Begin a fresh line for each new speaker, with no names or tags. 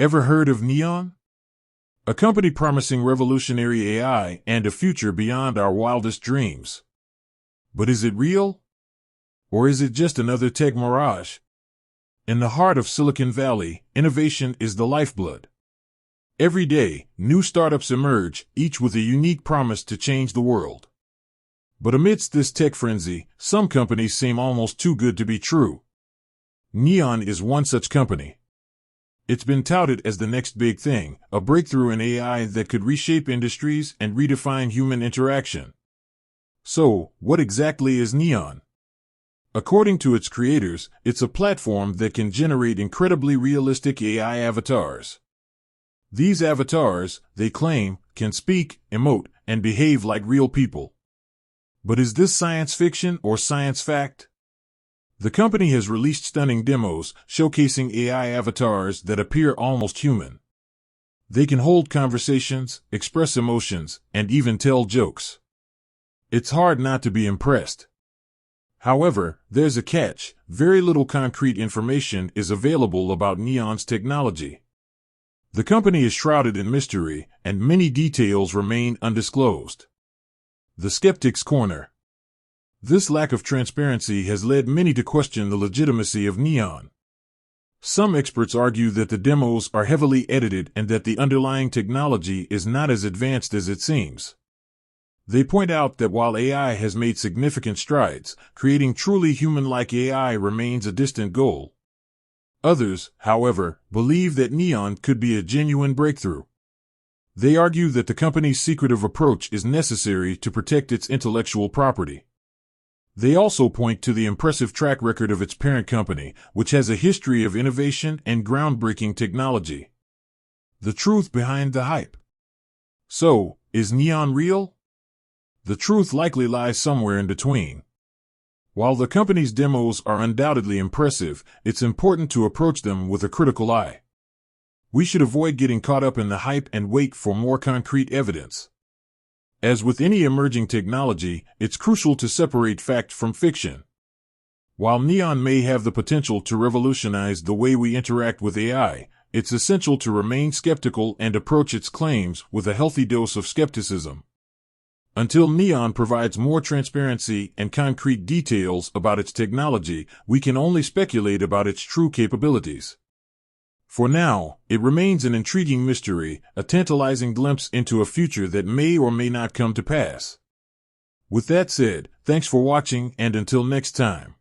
Ever heard of Neon? A company promising revolutionary AI and a future beyond our wildest dreams. But is it real? Or is it just another tech mirage? In the heart of Silicon Valley, innovation is the lifeblood. Every day, new startups emerge, each with a unique promise to change the world. But amidst this tech frenzy, some companies seem almost too good to be true. Neon is one such company. It's been touted as the next big thing, a breakthrough in AI that could reshape industries and redefine human interaction. So, what exactly is Neon? According to its creators, it's a platform that can generate incredibly realistic AI avatars. These avatars, they claim, can speak, emote, and behave like real people. But is this science fiction or science fact? The company has released stunning demos showcasing AI avatars that appear almost human. They can hold conversations, express emotions, and even tell jokes. It's hard not to be impressed. However, there's a catch. Very little concrete information is available about Neon's technology. The company is shrouded in mystery, and many details remain undisclosed. The Skeptic's Corner. This lack of transparency has led many to question the legitimacy of Neon. Some experts argue that the demos are heavily edited and that the underlying technology is not as advanced as it seems. They point out that while AI has made significant strides, creating truly human-like AI remains a distant goal. Others, however, believe that Neon could be a genuine breakthrough. They argue that the company's secretive approach is necessary to protect its intellectual property. They also point to the impressive track record of its parent company, which has a history of innovation and groundbreaking technology. The truth behind the hype. So, is Neon real? The truth likely lies somewhere in between. While the company's demos are undoubtedly impressive, it's important to approach them with a critical eye. We should avoid getting caught up in the hype and wait for more concrete evidence. As with any emerging technology, it's crucial to separate fact from fiction. While Neon may have the potential to revolutionize the way we interact with AI, it's essential to remain skeptical and approach its claims with a healthy dose of skepticism. Until Neon provides more transparency and concrete details about its technology, we can only speculate about its true capabilities. For now, it remains an intriguing mystery, a tantalizing glimpse into a future that may or may not come to pass. With that said, thanks for watching, and until next time.